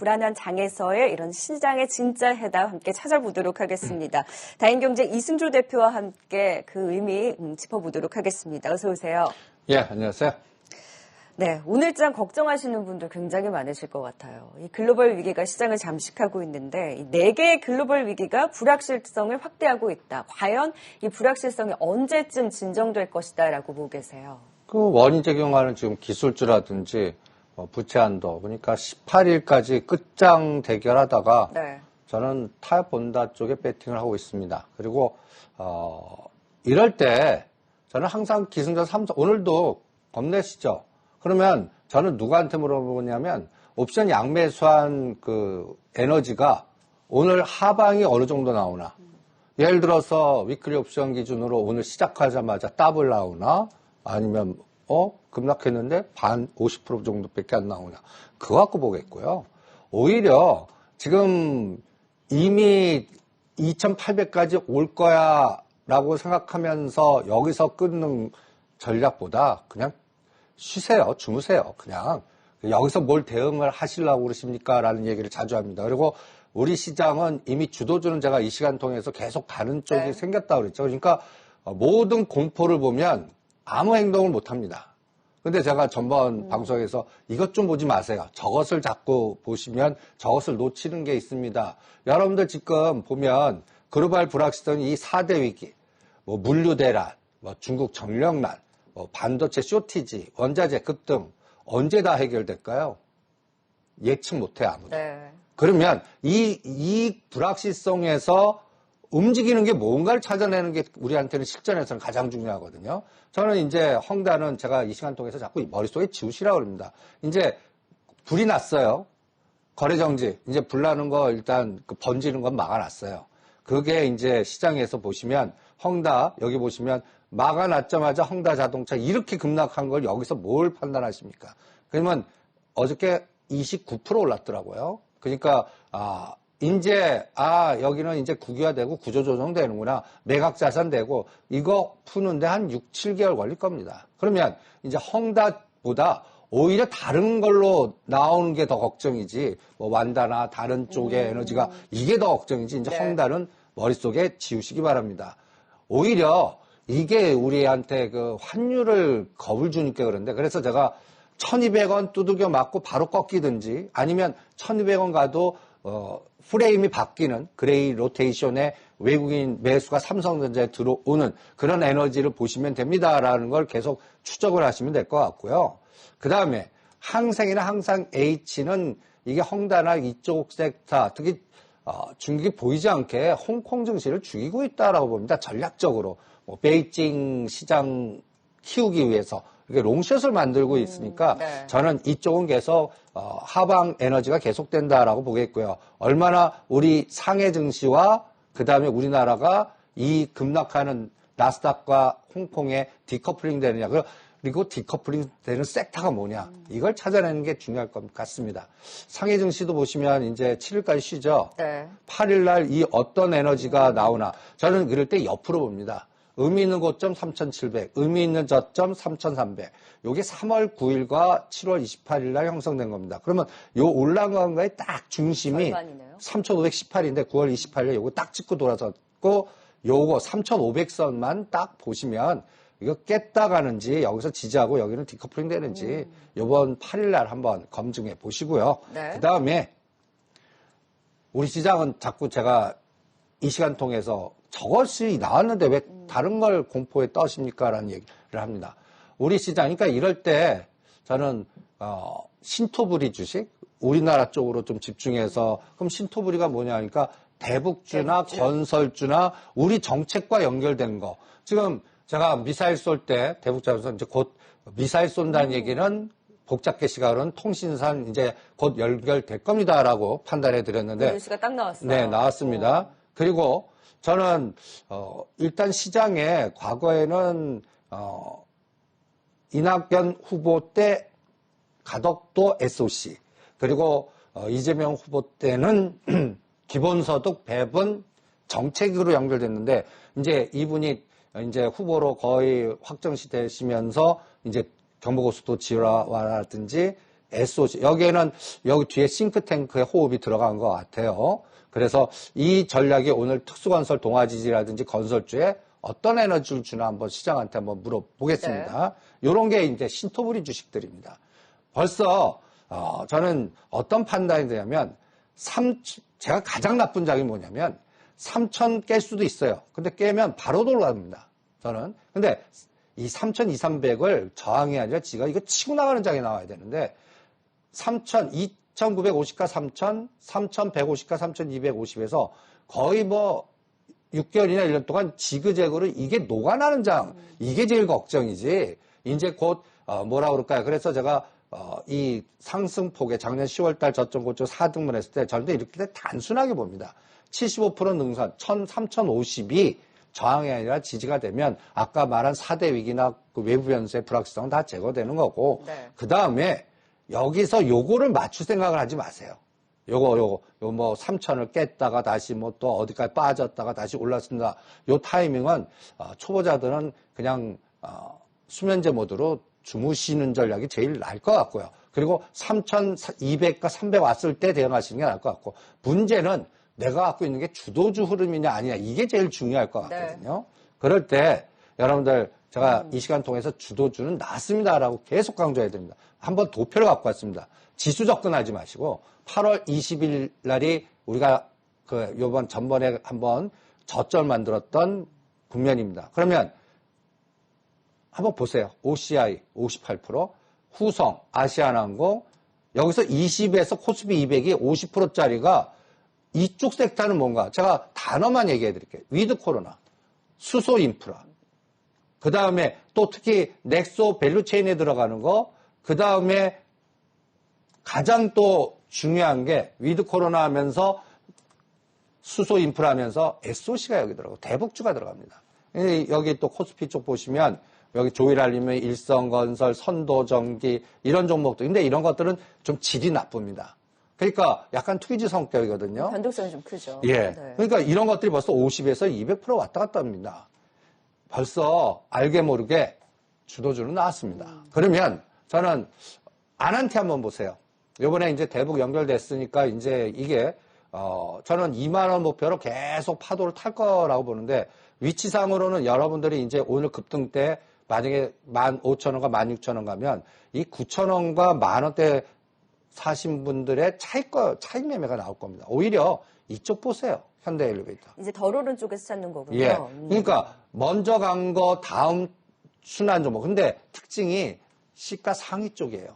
불안한 장에서의 이런 시장의 진짜 해답 함께 찾아보도록 하겠습니다. 다인경제 이승조 대표와 함께 그 의미 짚어보도록 하겠습니다. 어서 오세요. 예, 안녕하세요. 네, 오늘장 걱정하시는 분들 굉장히 많으실 것 같아요. 이 글로벌 위기가 시장을 잠식하고 있는데 이 4개의 글로벌 위기가 불확실성을 확대하고 있다. 과연 이 불확실성이 언제쯤 진정될 것이다라고 보고 계세요? 그 원인 제공하는 지금 기술주라든지 부채 한도 보니까 18일까지 끝장 대결하다가 네. 저는 타협 본다 쪽에 배팅을 하고 있습니다. 그리고 이럴 때 저는 항상 기승전 3선 오늘도 겁내시죠. 그러면 저는 누구한테 물어보냐면 옵션 양매수한 그 에너지가 오늘 하방이 어느 정도 나오나, 예를 들어서 위클리 옵션 기준으로 오늘 시작하자마자 더블 나오나, 아니면 급락했는데 반 50% 정도밖에 안 나오냐, 그거 갖고 보겠고요. 오히려 지금 이미 2800까지 올 거야 라고 생각하면서 여기서 끊는 전략보다 그냥 쉬세요, 주무세요. 그냥 여기서 뭘 대응을 하시려고 그러십니까? 라는 얘기를 자주 합니다. 그리고 우리 시장은 이미 주도주는 제가 이 시간 통해서 계속 다른 쪽이 네. 생겼다고 그랬죠. 그러니까 모든 공포를 보면 아무 행동을 못 합니다. 근데 제가 전번 방송에서 이것 좀 보지 마세요. 저것을 자꾸 보시면 저것을 놓치는 게 있습니다. 여러분들 지금 보면 글로벌 불확실성 이 4대 위기, 뭐 물류 대란, 뭐 중국 전력난, 반도체 쇼티지, 원자재 급등 언제 다 해결될까요? 예측 못해 아무도. 네. 그러면 이 불확실성에서 움직이는 게 뭔가를 찾아내는 게 우리한테는 실전에서는 가장 중요하거든요. 저는 이제 헝다는 제가 이 시간 통해서 자꾸 머릿속에 지우시라고 합니다. 이제 불이 났어요. 거래 정지. 이제 불 나는 거 일단 그 번지는 건 막아놨어요. 그게 이제 시장에서 보시면 헝다 여기 보시면 막아놨자마자 헝다 자동차 이렇게 급락한 걸 여기서 뭘 판단하십니까? 그러면 어저께 29% 올랐더라고요. 그러니까 여기는 이제 국유화되고 구조조정 되는구나. 매각 자산 되고 이거 푸는데 한 6, 7개월 걸릴 겁니다. 그러면 이제 헝다보다 오히려 다른 걸로 나오는 게 더 걱정이지, 뭐 완다나 다른 쪽의 에너지가 이게 더 걱정이지, 이제 네. 헝다는 머릿속에 지우시기 바랍니다. 오히려 이게 우리한테 그 환율을 겁을 주니까 그런데, 그래서 제가 1200원 두들겨 맞고 바로 꺾이든지 아니면 1200원 가도 프레임이 바뀌는 그레이 로테이션에 외국인 매수가 삼성전자에 들어오는 그런 에너지를 보시면 됩니다라는 걸 계속 추적을 하시면 될 것 같고요. 그 다음에 항생이나 항상 H는 이게 헝다나 이쪽 섹터, 특히 중국이 보이지 않게 홍콩 증시를 죽이고 있다라고 봅니다. 전략적으로 베이징 시장 키우기 위해서 이렇게 롱숏을 만들고 있으니까 네. 저는 이쪽은 계속 하방 에너지가 계속된다라고 보겠고요. 얼마나 우리 상해 증시와 그 다음에 우리나라가 이 급락하는 나스닥과 홍콩에 디커플링 되느냐, 그리고 디커플링 되는 섹터가 뭐냐, 이걸 찾아내는 게 중요할 것 같습니다. 상해 증시도 보시면 이제 7일까지 쉬죠. 네. 8일날 이 어떤 에너지가 나오나, 저는 그럴 때 옆으로 봅니다. 의미 있는 고점 3,700, 의미 있는 저점 3,300. 요게 3월 9일과 7월 28일 날 형성된 겁니다. 그러면 요 올라간 거의 딱 중심이 절반이네요. 3,518인데 9월 28일 요거 딱 찍고 돌아섰고, 요거 3,500선만 딱 보시면 이거 깼다 가는지 여기서 지지하고 여기는 디커플링 되는지 요번 8일 날 한번 검증해 보시고요. 네. 그 다음에 우리 시장은 자꾸 제가 이 시간 통해서 저것이 나왔는데 왜 다른 걸 공포에 떠십니까? 라는 얘기를 합니다. 우리 시장, 그러니까 이럴 때 저는 신토부리 주식, 우리나라 쪽으로 좀 집중해서, 그럼 신토부리가 뭐냐 하니까 대북주나 건설주나 우리 정책과 연결된 거. 지금 제가 미사일 쏠 때 대북자에서 이제 곧 미사일 쏜다는 얘기는 복잡게 시각으로는 통신산 이제 곧 연결될 겁니다라고 판단해 드렸는데, 뉴스가 딱 나왔어요. 네, 나왔습니다. 그리고 저는 일단 시장에 과거에는 이낙연 후보 때 가덕도 SOC, 그리고 이재명 후보 때는 기본소득 배분 정책으로 연결됐는데, 이제 이분이 이제 후보로 거의 확정시 되시면서 이제 경부고속도 지하화라든지 SOC. 여기에는 여기 뒤에 싱크탱크의 호흡이 들어간 것 같아요. 그래서 이 전략이 오늘 특수건설 동아지지라든지 건설주에 어떤 에너지를 주나 한번 시장한테 한번 물어보겠습니다. 이런 게 이제 신토부리 주식들입니다. 벌써 저는 어떤 판단이 되냐면 제가 가장 나쁜 장이 뭐냐면 3,000 깰 수도 있어요. 근데 깨면 바로 돌아갑니다. 저는. 근데 이 3,200, 300을 저항이 아니라 지가 이거 치고 나가는 장이 나와야 되는데 2,950가 3,000, 3,150가 3,250에서 거의 뭐 6개월이나 1년 동안 지그재그로 이게 녹아나는 장, 이게 제일 걱정이지. 이제 곧 뭐라 그럴까요? 그래서 제가 이 상승폭에 작년 10월달 저점 고점 4등분 했을 때 저는 이렇게 단순하게 봅니다. 75% 능선 3,050이 저항이 아니라 지지가 되면 아까 말한 4대 위기나 그 외부 변수의 불확실성은 다 제거되는 거고 네. 그 다음에 여기서 요거를 맞출 생각을 하지 마세요. 요거 뭐 3,000을 깼다가 다시 뭐 또 어디까지 빠졌다가 다시 올랐습니다. 요 타이밍은 초보자들은 그냥 수면제 모드로 주무시는 전략이 제일 나을 것 같고요. 그리고 3,200과 300 왔을 때 대응하시는 게 나을 것 같고 문제는 내가 갖고 있는 게 주도주 흐름이냐 아니냐 이게 제일 중요할 것 같거든요. 네. 그럴 때 여러분들 제가 이 시간 통해서 주도주는 나왔습니다라고 계속 강조해야 됩니다. 한번 도표를 갖고 왔습니다. 지수 접근하지 마시고 8월 20일 날이 우리가 요번 전번에 한번 저점 만들었던 국면입니다. 그러면 한번 보세요. OCI 58%, 후성, 아시아나항공 여기서 20에서 코스피 200이 50%짜리가 이쪽 섹터는 뭔가 제가 단어만 얘기해 드릴게요. 위드 코로나, 수소 인프라, 그 다음에 또 특히 넥소 밸류체인에 들어가는 거, 그 다음에 가장 또 중요한 게 위드 코로나 하면서 수소 인프라 하면서 SOC가 여기 들어가고 대북주가 들어갑니다. 여기 또 코스피 쪽 보시면 여기 조일알림의 일성건설, 선도전기 이런 종목들. 근데 이런 것들은 좀 질이 나쁩니다. 그러니까 약간 투기지 성격이거든요. 변동성이 좀 크죠. 예. 네. 그러니까 이런 것들이 벌써 50에서 200% 왔다 갔다 합니다. 벌써 알게 모르게 주도주는 나왔습니다. 그러면 저는 아난티 한번 보세요. 요번에 이제 대북 연결됐으니까 이제 이게 저는 2만 원 목표로 계속 파도를 탈 거라고 보는데 위치상으로는 여러분들이 이제 오늘 급등 때 만약에 15,000원과 16,000원 가면 이 9,000원과 만원대 사신 분들의 차익 매매가 나올 겁니다. 오히려 이쪽 보세요. 현대엘리베이터. 이제 덜 오른 쪽에서 찾는 거군요. 예. 그러니까 먼저 간 거 다음 순환 종목. 근데 특징이 시가 상위 쪽이에요.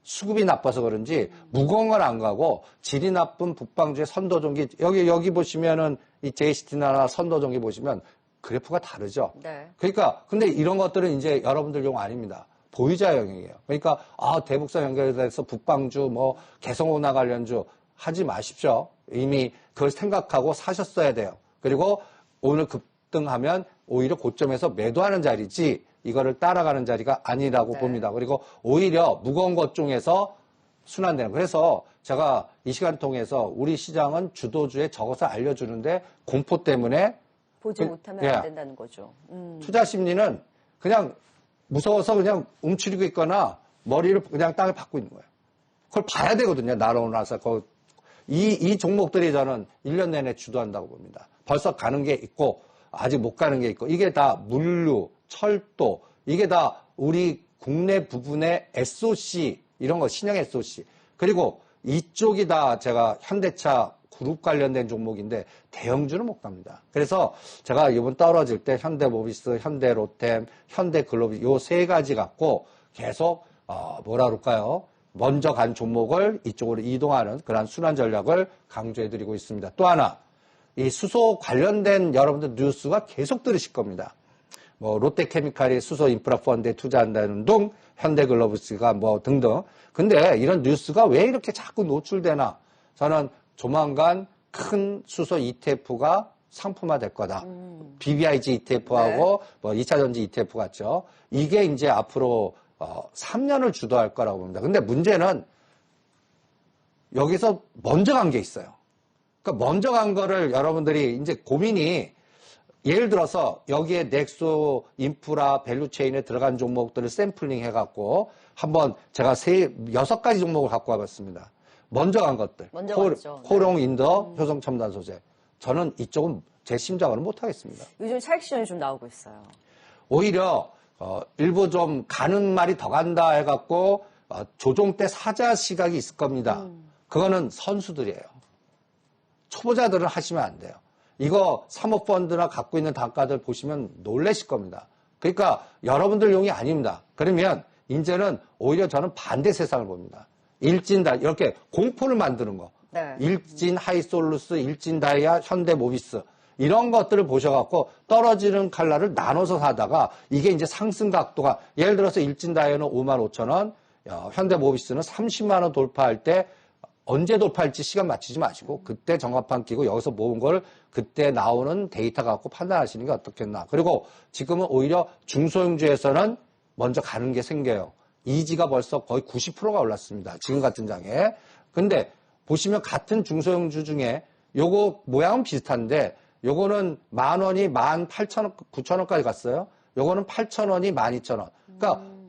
수급이 나빠서 그런지 무거운 건 안 가고 질이 나쁜 북방주의 선도전기 여기 보시면은 이 JCT나 선도전기 보시면 그래프가 다르죠. 네. 그러니까 근데 이런 것들은 이제 여러분들 용 아닙니다. 보유자 영역이에요. 그러니까 대북선 연결돼서 북방주 뭐 개성운하 관련주 하지 마십시오. 이미 그걸 생각하고 사셨어야 돼요. 그리고 오늘 급등하면 오히려 고점에서 매도하는 자리지 이거를 따라가는 자리가 아니라고 네. 봅니다. 그리고 오히려 무거운 것 중에서 순환되는. 그래서 제가 이 시간 통해서 우리 시장은 주도주의 저것을 알려주는데 공포 때문에 보지 못하면 예. 안 된다는 거죠. 투자 심리는 그냥 무서워서 그냥 움츠리고 있거나 머리를 그냥 땅에 박고 있는 거예요. 그걸 봐야 되거든요. 날아오고 나서. 이 종목들이 저는 1년 내내 주도한다고 봅니다. 벌써 가는 게 있고 아직 못 가는 게 있고 이게 다 물류, 철도 이게 다 우리 국내 부분의 SOC 이런 거 신형 SOC 그리고 이쪽이 다 제가 현대차 그룹 관련된 종목인데 대형주는 못 갑니다. 그래서 제가 이번 떨어질 때 현대모비스, 현대로템, 현대글로비 요 세 가지 갖고 계속 뭐라 그럴까요? 먼저 간 종목을 이쪽으로 이동하는 그런 순환 전략을 강조해드리고 있습니다. 또 하나 이 수소 관련된 여러분들 뉴스가 계속 들으실 겁니다. 뭐 롯데케미칼이 수소 인프라 펀드에 투자한다는 둥, 현대글로비스가 뭐 등등. 근데 이런 뉴스가 왜 이렇게 자꾸 노출되나? 저는 조만간 큰 수소 ETF가 상품화될 거다. BBIG ETF하고 네. 뭐 2차전지 ETF 같죠. 이게 이제 앞으로 3년을 주도할 거라고 봅니다. 근데 문제는 여기서 먼저 간 게 있어요. 그러니까 먼저 간 거를 여러분들이 이제 고민이 예를 들어서 여기에 넥소 인프라 밸류체인에 들어간 종목들을 샘플링 해갖고 한번 제가 6가지 종목을 갖고 와봤습니다. 먼저 간 것들. 먼저 갔죠. 호롱, 인더, 효성 첨단 소재. 저는 이쪽은 제 심장으로 못하겠습니다. 요즘 차익 시전이 좀 나오고 있어요. 오히려 일부 좀 가는 말이 더 간다 해갖고 조종 때 사자 시각이 있을 겁니다. 그거는 선수들이에요. 초보자들은 하시면 안 돼요. 이거 사모펀드나 갖고 있는 단가들 보시면 놀라실 겁니다. 그러니까 여러분들 용이 아닙니다. 그러면 이제는 오히려 저는 반대 세상을 봅니다. 일진다 이렇게 공포를 만드는 거. 네. 일진 하이솔루스, 일진 다이아, 현대모비스 이런 것들을 보셔갖고 떨어지는 칼날을 나눠서 사다가 이게 이제 상승 각도가 예를 들어서 일진 다이아는 55,000원, 현대모비스는 30만 원 돌파할 때 언제 돌파할지 시간 맞추지 마시고 그때 정합판 끼고 여기서 모은 걸 그때 나오는 데이터 갖고 판단하시는 게 어떻겠나. 그리고 지금은 오히려 중소형주에서는 먼저 가는 게 생겨요. 이지가 벌써 거의 90%가 올랐습니다. 지금 같은 장에. 근데 보시면 같은 중소형주 중에 요거 모양은 비슷한데 요거는 10,000원이 18,000원, 9,000원까지 갔어요. 요거는 8,000원이 12,000원. 그러니까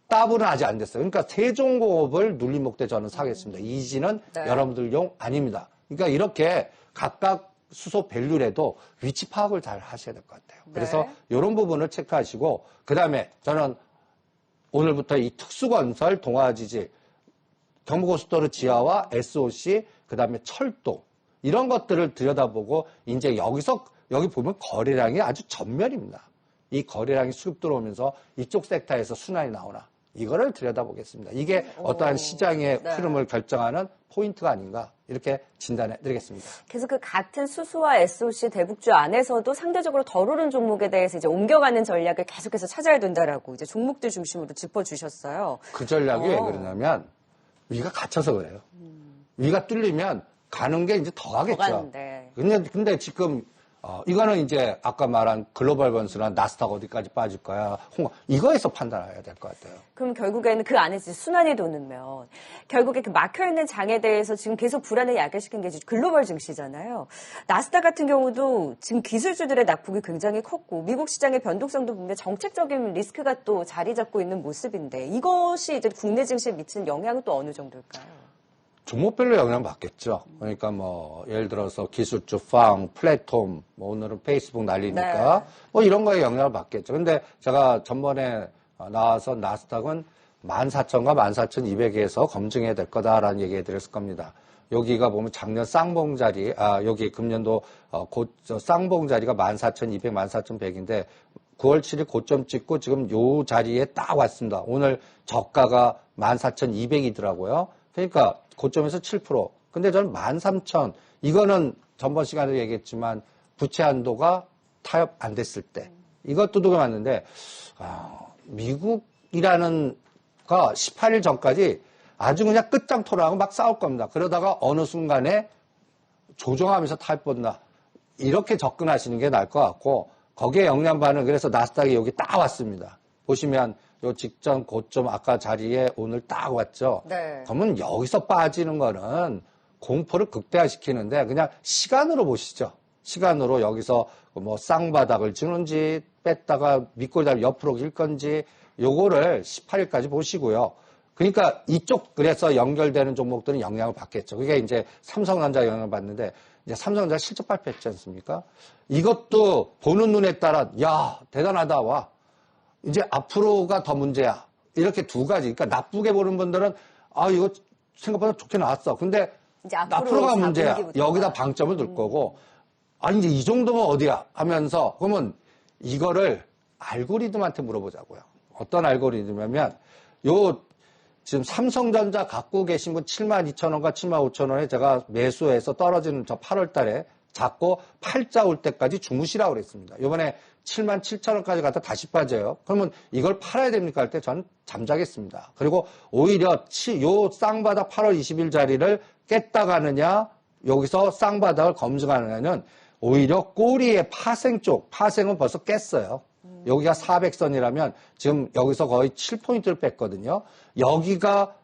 더블은 아직 안 됐어요. 그러니까 세종공업을 눌림목 때 저는 사겠습니다. 이지는 네. 여러분들 용 아닙니다. 그러니까 이렇게 각각 수소 밸류라도 위치 파악을 잘 하셔야 될 것 같아요. 그래서 이런 부분을 체크하시고 그다음에 저는 오늘부터 이 특수건설, 동아지질, 경부고속도로 지하와 SOC, 그다음에 철도 이런 것들을 들여다보고 이제 여기 보면 거래량이 아주 전멸입니다. 이 거래량이 수급 들어오면서 이쪽 섹터에서 순환이 나오나 이거를 들여다보겠습니다. 이게 어떠한 시장의 흐름을 결정하는 포인트가 아닌가 이렇게 진단해 드리겠습니다. 그래서 그 같은 수소와 SOC 대북주 안에서도 상대적으로 덜 오른 종목에 대해서 이제 옮겨가는 전략을 계속해서 찾아야 된다라고 이제 종목들 중심으로 짚어주셨어요. 그 전략이 왜 그러냐면 위가 갇혀서 그래요. 위가 뚫리면 가는 게 이제 더 가겠죠. 더 가는데. 근데 지금 이거는 이제 아까 말한 글로벌 번스나 나스닥 어디까지 빠질 거야. 이거에서 판단해야 될 것 같아요. 그럼 결국에는 그 안에 순환이 도는면 결국에 그 막혀있는 장에 대해서 지금 계속 불안을 야기시킨 게 글로벌 증시잖아요. 나스닥 같은 경우도 지금 기술주들의 낙폭이 굉장히 컸고 미국 시장의 변동성도 보면 정책적인 리스크가 또 자리 잡고 있는 모습인데 이것이 이제 국내 증시에 미치는 영향은 또 어느 정도일까요? 종목별로 영향 받겠죠. 그러니까 뭐 예를 들어서 기술주, 팡, 플랫폼, 뭐 오늘은 페이스북 난리니까 뭐 이런 거에 영향을 받겠죠. 근데 제가 전번에 나와서 나스닥은 14,000과 14,200에서 검증해야 될 거다라는 얘기 해드렸을 겁니다. 여기가 보면 작년 쌍봉 자리, 여기 금년도 쌍봉 자리가 14,200, 14,100인데 9월 7일 고점 찍고 지금 요 자리에 딱 왔습니다. 오늘 저가가 14,200이더라고요. 그러니까 고점에서 7%. 근데 저는 13,000. 이거는 전번 시간에 얘기했지만 부채 한도가 타협 안 됐을 때. 이것도 두고 맞는데 미국이라는 거 18일 전까지 아주 그냥 끝장토론하고 막 싸울 겁니다. 그러다가 어느 순간에 조정하면서 타협 본다. 이렇게 접근하시는 게 나을 것 같고 거기에 영향받는 그래서 나스닥이 여기 딱 왔습니다. 보시면 요 직전 고점 아까 자리에 오늘 딱 왔죠. 네. 그러면 여기서 빠지는 거는 공포를 극대화시키는데 그냥 시간으로 보시죠. 시간으로 여기서 뭐 쌍바닥을 주는지 뺐다가 밑골다리 옆으로 길 건지 요거를 18일까지 보시고요. 그러니까 이쪽 그래서 연결되는 종목들은 영향을 받겠죠. 그게 이제 삼성전자 영향을 받는데 이제 삼성전자 실적 발표했지 않습니까? 이것도 보는 눈에 따라 야 대단하다 와. 이제 앞으로가 더 문제야. 이렇게 두 가지. 그러니까 나쁘게 보는 분들은 이거 생각보다 좋게 나왔어. 근데 이제 앞으로가 문제야. 여기다 봐. 방점을 둘 거고 이제 이 정도면 어디야 하면서 그러면 이거를 알고리즘한테 물어보자고요. 어떤 알고리즘이냐면 지금 삼성전자 갖고 계신 분 72,000원과 75,000원에 제가 매수해서 떨어지는 저 8월 달에 잡고 팔자 올 때까지 주무시라고 그랬습니다. 이번에 77,000원까지 갔다 다시 빠져요. 그러면 이걸 팔아야 됩니까 할 때 저는 잠자겠습니다. 그리고 오히려 요 쌍바닥 8월 20일 자리를 깼다 가느냐 여기서 쌍바닥을 검증하느냐는 오히려 꼬리의 파생 쪽, 파생은 벌써 깼어요. 여기가 400선이라면 지금 여기서 거의 7포인트를 뺐거든요. 여기가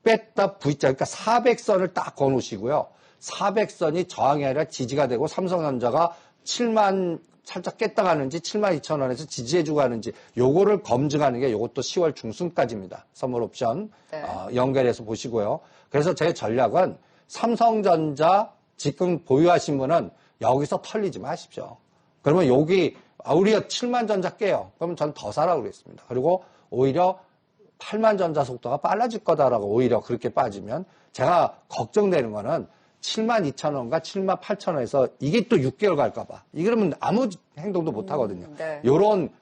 뺐다 V자, 그러니까 400선을 딱 거놓으시고요. 400선이 저항이 아니라 지지가 되고 삼성전자가 7만 살짝 깼다 가는지 7만 2천 원에서 지지해주고 가는지 요거를 검증하는 게 요것도 10월 중순까지입니다. 선물 옵션 네. 연결해서 보시고요. 그래서 제 전략은 삼성전자 지금 보유하신 분은 여기서 털리지 마십시오. 그러면 여기 우리가 7만 전자 깨요. 그러면 전 더 사라고 그랬습니다. 그리고 오히려 8만 전자 속도가 빨라질 거다라고 오히려 그렇게 빠지면 제가 걱정되는 거는 7만 2천 원과 7만 8천 원에서 이게 또 6개월 갈까 봐. 이러면 아무 행동도 못 하거든요. 네.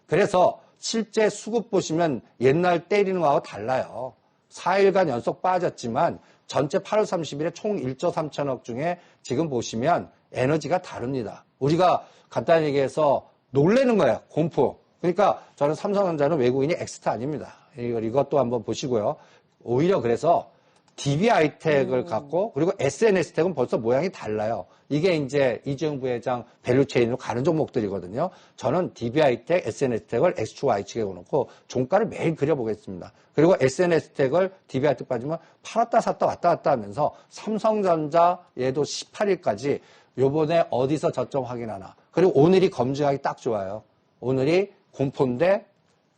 그래서 실제 수급 보시면 옛날 때리는 거하고 달라요. 4일간 연속 빠졌지만 전체 8월 30일에 총 1조 3천억 중에 지금 보시면 에너지가 다릅니다. 우리가 간단히 얘기해서 놀래는 거예요. 공포. 그러니까 저는 삼성전자는 외국인이 엑스타 아닙니다. 이것도 한번 보시고요. 오히려 그래서 DB하이텍을 갖고 그리고 SNS텍은 벌써 모양이 달라요. 이게 이제 이재용 부회장 밸류체인으로 가는 종목들이거든요. 저는 DB하이텍, SNS텍을 X축 Y축에 놓고 종가를 매일 그려보겠습니다. 그리고 SNS텍을 DB하이텍 빠지면 팔았다 샀다 왔다 갔다 하면서 삼성전자 얘도 18일까지 요번에 어디서 저점 확인하나. 그리고 오늘이 검증하기 딱 좋아요. 오늘이 공포인데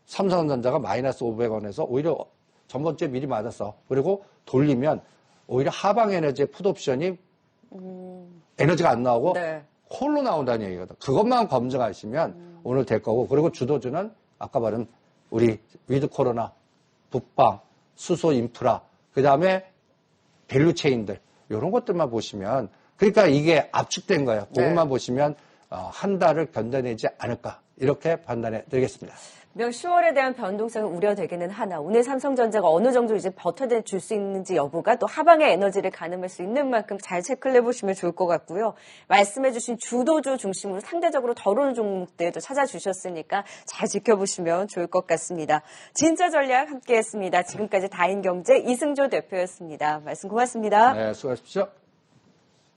삼성전자가 마이너스 500원에서 오히려 전번주에 미리 맞았어. 그리고 돌리면 오히려 하방에너지의 풋옵션이 에너지가 안 나오고 네. 콜로 나온다는 얘기거든. 그것만 검증하시면 오늘 될 거고. 그리고 주도주는 아까 말한 우리 위드 코로나, 북방, 수소 인프라, 그 다음에 밸류체인들 이런 것들만 보시면 그러니까 이게 압축된 거예요. 그것만 네. 보시면 한 달을 견뎌내지 않을까 이렇게 판단해 드리겠습니다. 10월에 대한 변동성이 우려되기는 하나 오늘 삼성전자가 어느 정도 이제 버텨줄 수 있는지 여부가 또 하방의 에너지를 가늠할 수 있는 만큼 잘 체크를 해보시면 좋을 것 같고요. 말씀해주신 주도주 중심으로 상대적으로 덜 오는 종목들도 찾아주셨으니까 잘 지켜보시면 좋을 것 같습니다. 진짜 전략 함께했습니다. 지금까지 다인경제 이승조 대표였습니다. 말씀 고맙습니다. 네, 수고하십시오.